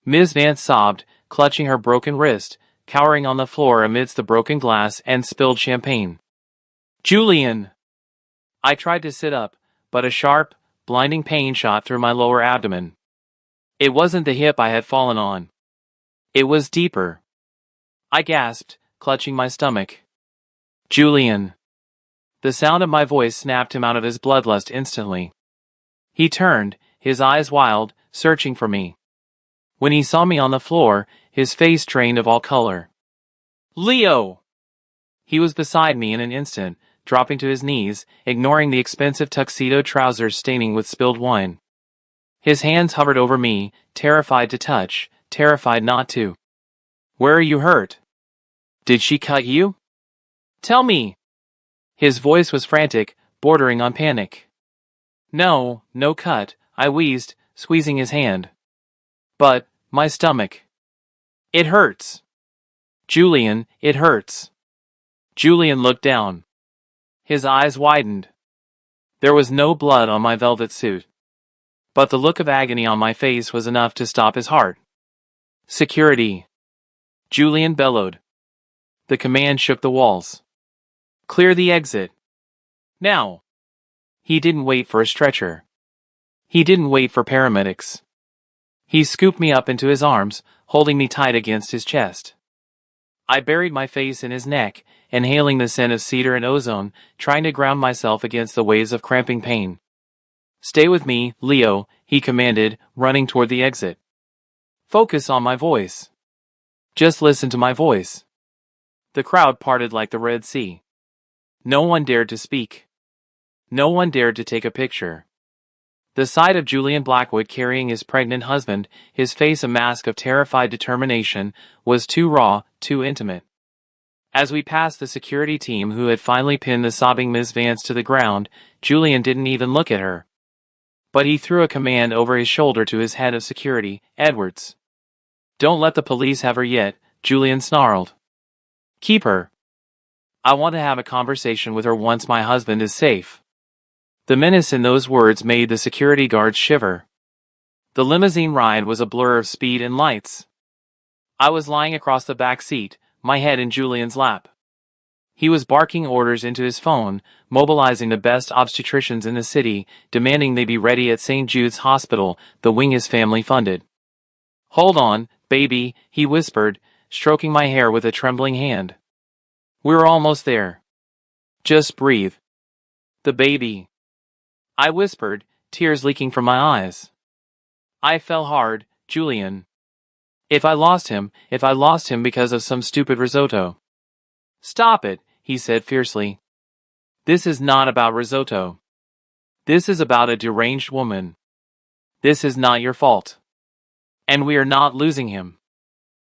Ms. Vance sobbed, clutching her broken wrist, cowering on the floor amidst the broken glass and spilled champagne. Julian! I tried to sit up, but a sharp, blinding pain shot through my lower abdomen. It wasn't the hip I had fallen on. It was deeper. I gasped, clutching my stomach. Julian! The sound of my voice snapped him out of his bloodlust instantly. He turned, his eyes wild, searching for me. When he saw me on the floor, his face drained of all color. Leo! He was beside me in an instant, dropping to his knees, ignoring the expensive tuxedo trousers staining with spilled wine. His hands hovered over me, terrified to touch, terrified not to. Where are you hurt? Did she cut you? Tell me! His voice was frantic, bordering on panic. No cut, I wheezed, squeezing his hand. But, my stomach. It hurts. Julian, it hurts. Julian looked down. His eyes widened. There was no blood on my velvet suit. But the look of agony on my face was enough to stop his heart. Security. Julian bellowed. The command shook the walls. Clear the exit. Now. He didn't wait for a stretcher. He didn't wait for paramedics. He scooped me up into his arms, holding me tight against his chest. I buried my face in his neck, inhaling the scent of cedar and ozone, trying to ground myself against the waves of cramping pain. Stay with me, Leo, he commanded, running toward the exit. Focus on my voice. Just listen to my voice. The crowd parted like the Red Sea. No one dared to speak. No one dared to take a picture. The sight of Julian Blackwood carrying his pregnant husband, his face a mask of terrified determination, was too raw, too intimate. As we passed the security team who had finally pinned the sobbing Miss Vance to the ground, Julian didn't even look at her. But he threw a command over his shoulder to his head of security, Edwards. Don't let the police have her yet, Julian snarled. Keep her. I want to have a conversation with her once my husband is safe. The menace in those words made the security guards shiver. The limousine ride was a blur of speed and lights. I was lying across the back seat, my head in Julian's lap. He was barking orders into his phone, mobilizing the best obstetricians in the city, demanding they be ready at St. Jude's Hospital, the wing his family funded. Hold on, baby, he whispered, stroking my hair with a trembling hand. We're almost there. Just breathe. The baby. I whispered, tears leaking from my eyes. I fell hard, Julian. If I lost him because of some stupid risotto. Stop it, he said fiercely. This is not about risotto. This is about a deranged woman. This is not your fault. And we are not losing him.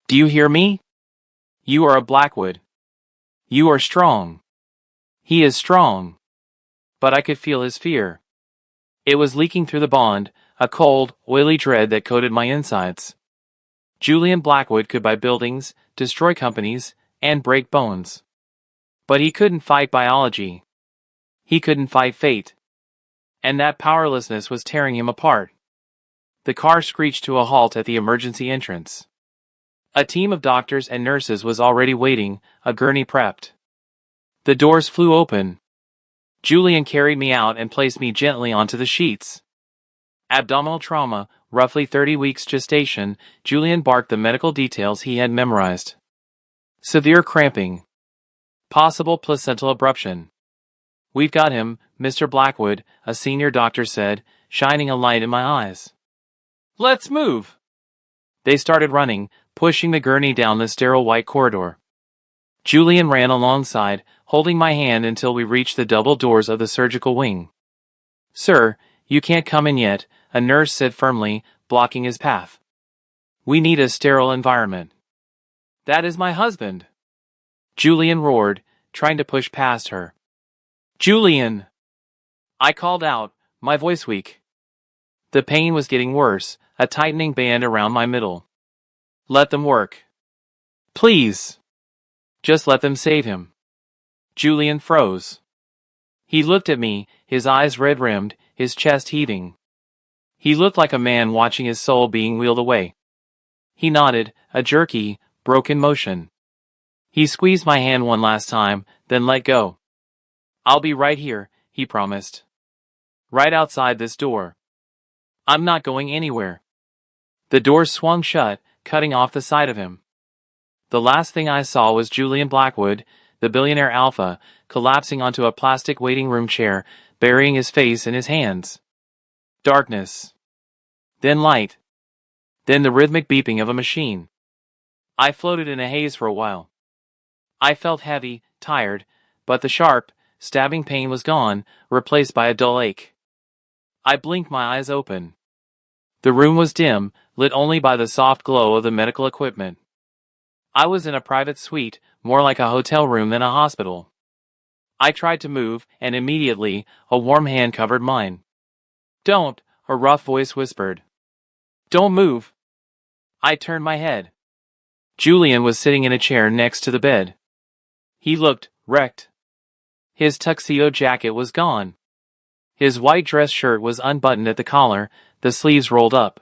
Do you hear me? You are a Blackwood. You are strong. He is strong. But I could feel his fear. It was leaking through the bond, a cold, oily dread that coated my insides. Julian Blackwood could buy buildings, destroy companies, and break bones. But he couldn't fight biology. He couldn't fight fate. And that powerlessness was tearing him apart. The car screeched to a halt at the emergency entrance. A team of doctors and nurses was already waiting, a gurney prepped. The doors flew open. Julian carried me out and placed me gently onto the sheets. Abdominal trauma, roughly 30 weeks gestation, Julian barked the medical details he had memorized. Severe cramping. Possible placental abruption. We've got him, Mr. Blackwood, a senior doctor said, shining a light in my eyes. Let's move. They started running, pushing the gurney down the sterile white corridor. Julian ran alongside, holding my hand until we reached the double doors of the surgical wing. Sir, you can't come in yet, a nurse said firmly, blocking his path. We need a sterile environment. That is my husband. Julian roared, trying to push past her. Julian! I called out, my voice weak. The pain was getting worse, a tightening band around my middle. Let them work. Please. Just let them save him. Julian froze. He looked at me, his eyes red-rimmed, his chest heaving. He looked like a man watching his soul being wheeled away. He nodded, a jerky, broken motion. He squeezed my hand one last time, then let go. I'll be right here, he promised. Right outside this door. I'm not going anywhere. The door swung shut, cutting off the sight of him. The last thing I saw was Julian Blackwood, the billionaire alpha, collapsing onto a plastic waiting room chair, burying his face in his hands. Darkness. Then light. Then the rhythmic beeping of a machine. I floated in a haze for a while. I felt heavy, tired, but the sharp, stabbing pain was gone, replaced by a dull ache. I blinked my eyes open. The room was dim, lit only by the soft glow of the medical equipment. I was in a private suite, more like a hotel room than a hospital. I tried to move, and immediately, a warm hand covered mine. Don't, a rough voice whispered. Don't move. I turned my head. Julian was sitting in a chair next to the bed. He looked wrecked. His tuxedo jacket was gone. His white dress shirt was unbuttoned at the collar, the sleeves rolled up.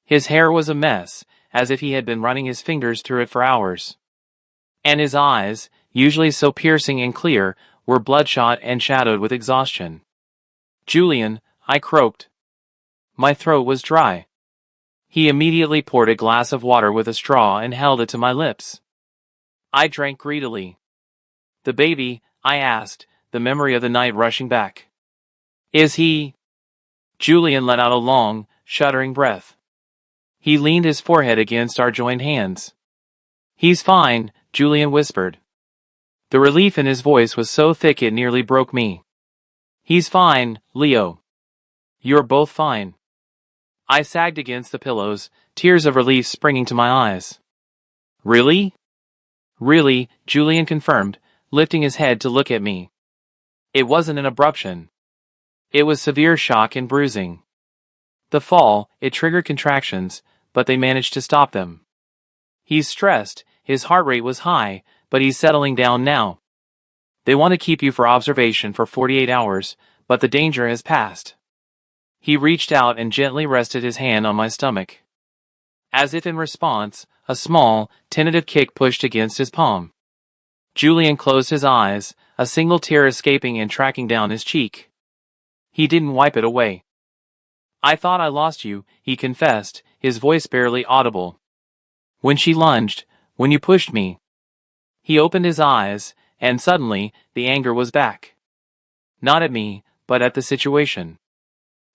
His hair was a mess, as if he had been running his fingers through it for hours. And his eyes, usually so piercing and clear, were bloodshot and shadowed with exhaustion. "Julian," I croaked. My throat was dry. He immediately poured a glass of water with a straw and held it to my lips. I drank greedily. "The baby?" I asked, the memory of the night rushing back. "Is he?" Julian let out a long, shuddering breath. He leaned his forehead against our joined hands. "He's fine," Julian whispered. The relief in his voice was so thick it nearly broke me. "He's fine, Leo. You're both fine." I sagged against the pillows, tears of relief springing to my eyes. "Really?" "Really," Julian confirmed, lifting his head to look at me. It wasn't an abruption. It was severe shock and bruising. The fall, it triggered contractions, but they managed to stop them. "He's stressed, his heart rate was high, but he's settling down now. They want to keep you for observation for 48 hours, but the danger has passed." He reached out and gently rested his hand on my stomach. As if in response, a small, tentative kick pushed against his palm. Julian closed his eyes, a single tear escaping and tracking down his cheek. He didn't wipe it away. "I thought I lost you," he confessed, his voice barely audible. "When she lunged, when you pushed me." He opened his eyes, and suddenly, the anger was back. Not at me, but at the situation.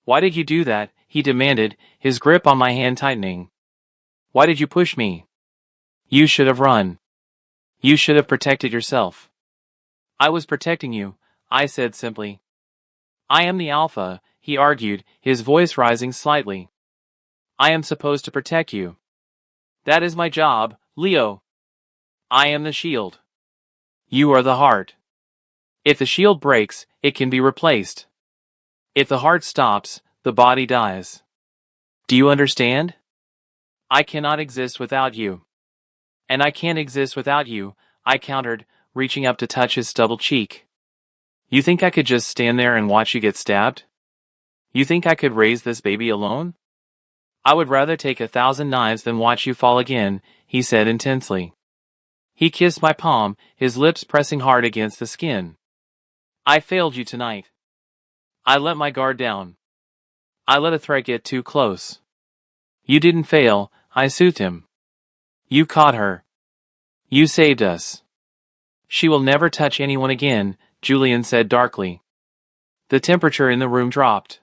"Why did you do that?" he demanded, his grip on my hand tightening. "Why did you push me? You should have run. You should have protected yourself." "I was protecting you," I said simply. "I am the alpha," he argued, his voice rising slightly. "I am supposed to protect you. That is my job, Leo. I am the shield. You are the heart. If the shield breaks, it can be replaced. If the heart stops, the body dies. Do you understand? I cannot exist without you." "And I can't exist without you," I countered, reaching up to touch his stubbled cheek. "You think I could just stand there and watch you get stabbed? You think I could raise this baby alone? I would rather take 1,000 knives than watch you fall again," he said intensely. He kissed my palm, his lips pressing hard against the skin. "I failed you tonight. I let my guard down. I let a threat get too close." "You didn't fail," I soothed him. "You caught her. You saved us." "She will never touch anyone again," Julian said darkly. The temperature in the room dropped.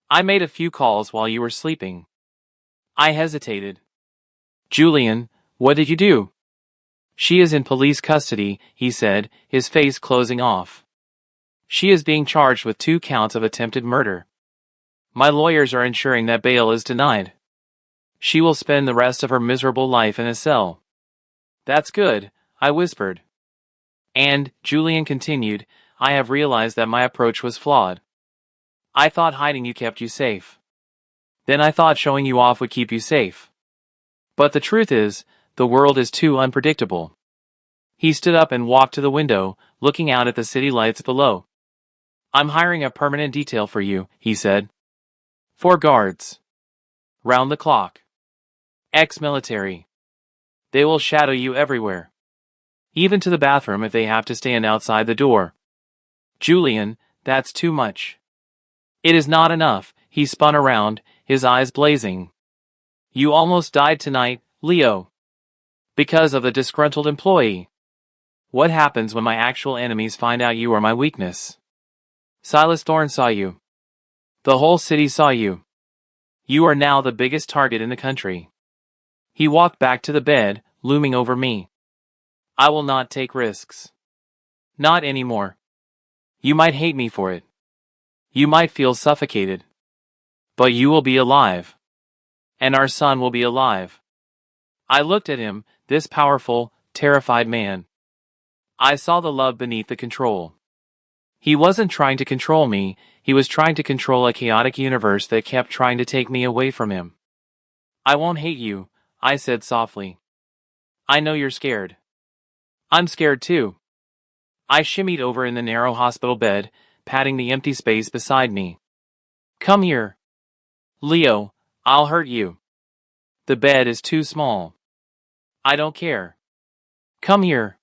"I made a few calls while you were sleeping." I hesitated. "Julian, what did you do?" "She is in police custody," he said, his face closing off. "She is being charged with 2 counts of attempted murder. My lawyers are ensuring that bail is denied. She will spend the rest of her miserable life in a cell." "That's good," I whispered. "And," Julian continued, "I have realized that my approach was flawed. I thought hiding you kept you safe. Then I thought showing you off would keep you safe. But the truth is, the world is too unpredictable." He stood up and walked to the window, looking out at the city lights below. "I'm hiring a permanent detail for you," he said. 4 guards. Round the clock. Ex-military. They will shadow you everywhere. Even to the bathroom if they have to stand outside the door." "Julian, that's too much." "It is not enough," he spun around, his eyes blazing. "You almost died tonight, Leo. Because of the disgruntled employee. What happens when my actual enemies find out you are my weakness? Silas Thorne saw you. The whole city saw you. You are now the biggest target in the country." He walked back to the bed, looming over me. "I will not take risks. Not anymore. You might hate me for it. You might feel suffocated. But you will be alive. And our son will be alive." I looked at him, this powerful, terrified man. I saw the love beneath the control. He wasn't trying to control me, he was trying to control a chaotic universe that kept trying to take me away from him. "I won't hate you," I said softly. I know you're scared. I'm scared too. I shimmied over in the narrow hospital bed, patting the empty space beside me. Come here. Leo, I'll hurt you. The bed is too small. I don't care. Come here.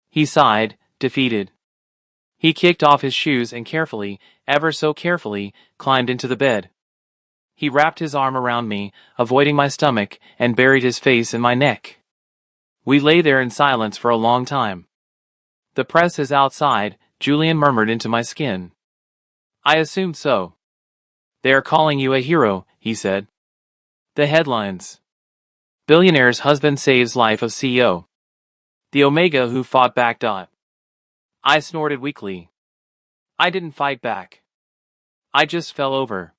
He sighed, defeated. He kicked off his shoes and carefully, ever so carefully, climbed into the bed. He wrapped his arm around me, avoiding my stomach, and buried his face in my neck. We lay there in silence for a long time. The press is outside, Julian murmured into my skin. I assumed so. They are calling you a hero, he said. The headlines. Billionaire's husband saves life of CEO. The Omega who fought back. I snorted weakly. I didn't fight back. I just fell over.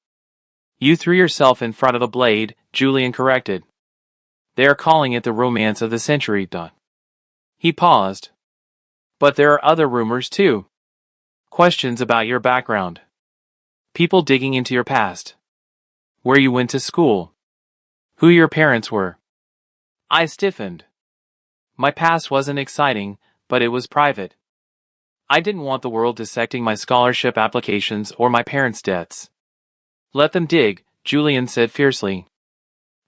You threw yourself in front of a blade, Julian corrected. They are calling it the romance of the century. He paused. But there are other rumors too. Questions about your background. People digging into your past. Where you went to school. Who your parents were. I stiffened. My past wasn't exciting, but it was private. I didn't want the world dissecting my scholarship applications or my parents' debts. Let them dig, Julian said fiercely.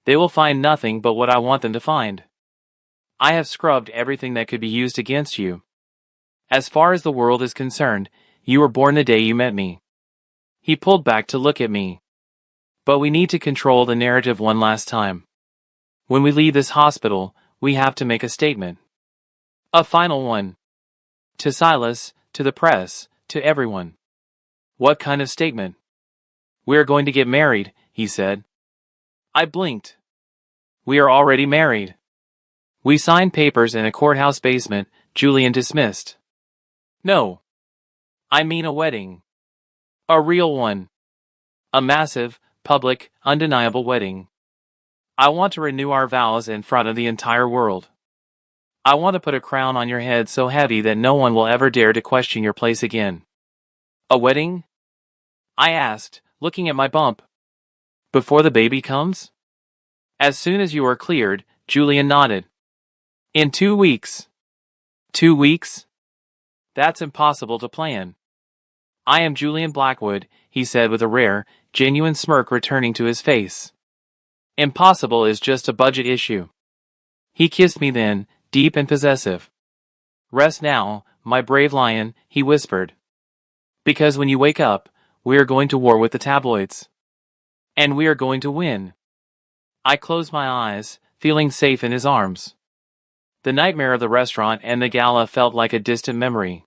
They will find nothing but what I want them to find. I have scrubbed everything that could be used against you. As far as the world is concerned, you were born the day you met me. He pulled back to look at me. But we need to control the narrative one last time. When we leave this hospital, we have to make a statement. A final one. To Silas, to the press, to everyone. What kind of statement? We're going to get married, he said. I blinked. We are already married. We signed papers in a courthouse basement, Julian dismissed. No. I mean a wedding. A real one. A massive, public, undeniable wedding. I want to renew our vows in front of the entire world. I want to put a crown on your head so heavy that no one will ever dare to question your place again. A wedding? I asked, looking at my bump. Before the baby comes? As soon as you are cleared, Julian nodded. In 2 weeks. 2 weeks? That's impossible to plan. I am Julian Blackwood, he said with a rare, genuine smirk returning to his face. Impossible is just a budget issue. He kissed me then, deep and possessive. Rest now, my brave lion, he whispered. Because when you wake up, we are going to war with the tabloids. And we are going to win. I closed my eyes, feeling safe in his arms. The nightmare of the restaurant and the gala felt like a distant memory.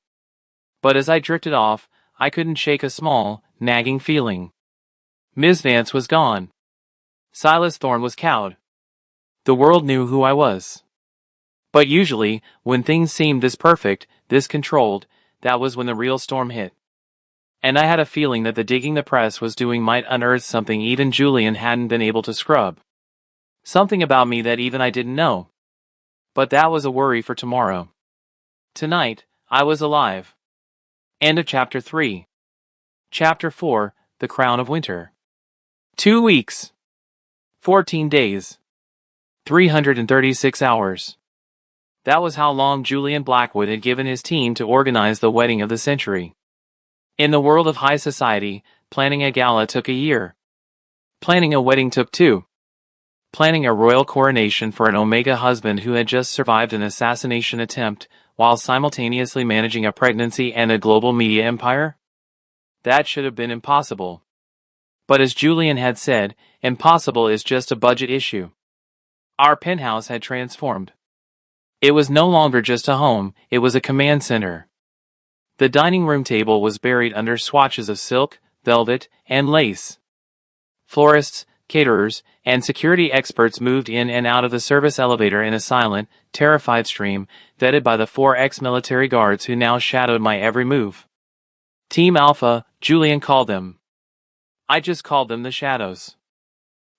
But as I drifted off, I couldn't shake a small, nagging feeling. Miss Vance was gone. Silas Thorne was cowed. The world knew who I was. But usually, when things seemed this perfect, this controlled, that was when the real storm hit. And I had a feeling that the digging the press was doing might unearth something even Julian hadn't been able to scrub. Something about me that even I didn't know. But that was a worry for tomorrow. Tonight, I was alive. End of Chapter 3. Chapter 4, The Crown of Winter. 2 weeks. 14 days. 336 hours. That was how long Julian Blackwood had given his team to organize the wedding of the century. In the world of high society, planning a gala took a year. Planning a wedding took 2. Planning a royal coronation for an Omega husband who had just survived an assassination attempt, while simultaneously managing a pregnancy and a global media empire? That should have been impossible. But as Julian had said, impossible is just a budget issue. Our penthouse had transformed. It was no longer just a home, it was a command center. The dining room table was buried under swatches of silk, velvet, and lace. Florists, caterers, and security experts moved in and out of the service elevator in a silent, terrified stream, vetted by the 4 ex-military guards who now shadowed my every move. Team Alpha, Julian called them. I just called them the Shadows.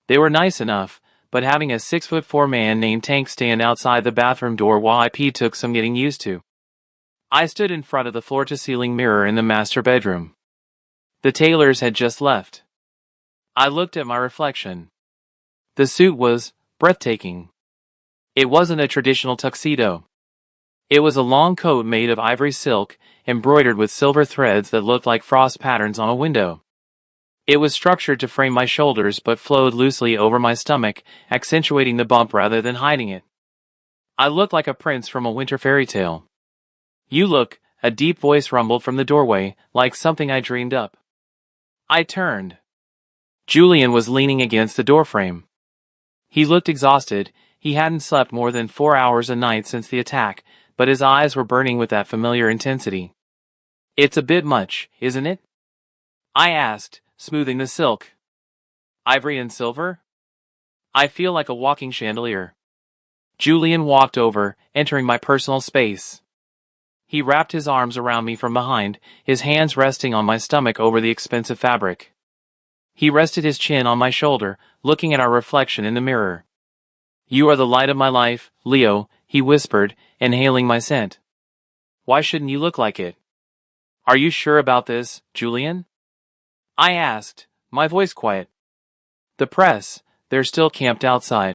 They were nice enough, but having a 6'4" man named Tank stand outside the bathroom door while I peed took some getting used to. I stood in front of the floor-to-ceiling mirror in the master bedroom. The tailors had just left. I looked at my reflection. The suit was breathtaking. It wasn't a traditional tuxedo. It was a long coat made of ivory silk, embroidered with silver threads that looked like frost patterns on a window. It was structured to frame my shoulders but flowed loosely over my stomach, accentuating the bump rather than hiding it. I looked like a prince from a winter fairy tale. "You look," a deep voice rumbled from the doorway, "like something I dreamed up." I turned. Julian was leaning against the doorframe. He looked exhausted. He hadn't slept more than 4 hours a night since the attack, but his eyes were burning with that familiar intensity. "It's a bit much, isn't it?" I asked, smoothing the silk. "Ivory and silver? I feel like a walking chandelier." Julian walked over, entering my personal space. He wrapped his arms around me from behind, his hands resting on my stomach over the expensive fabric. He rested his chin on my shoulder, looking at our reflection in the mirror. "You are the light of my life, Leo," he whispered, inhaling my scent. "Why shouldn't you look like it?" "Are you sure about this, Julian?" I asked, my voice quiet. "The press, they're still camped outside."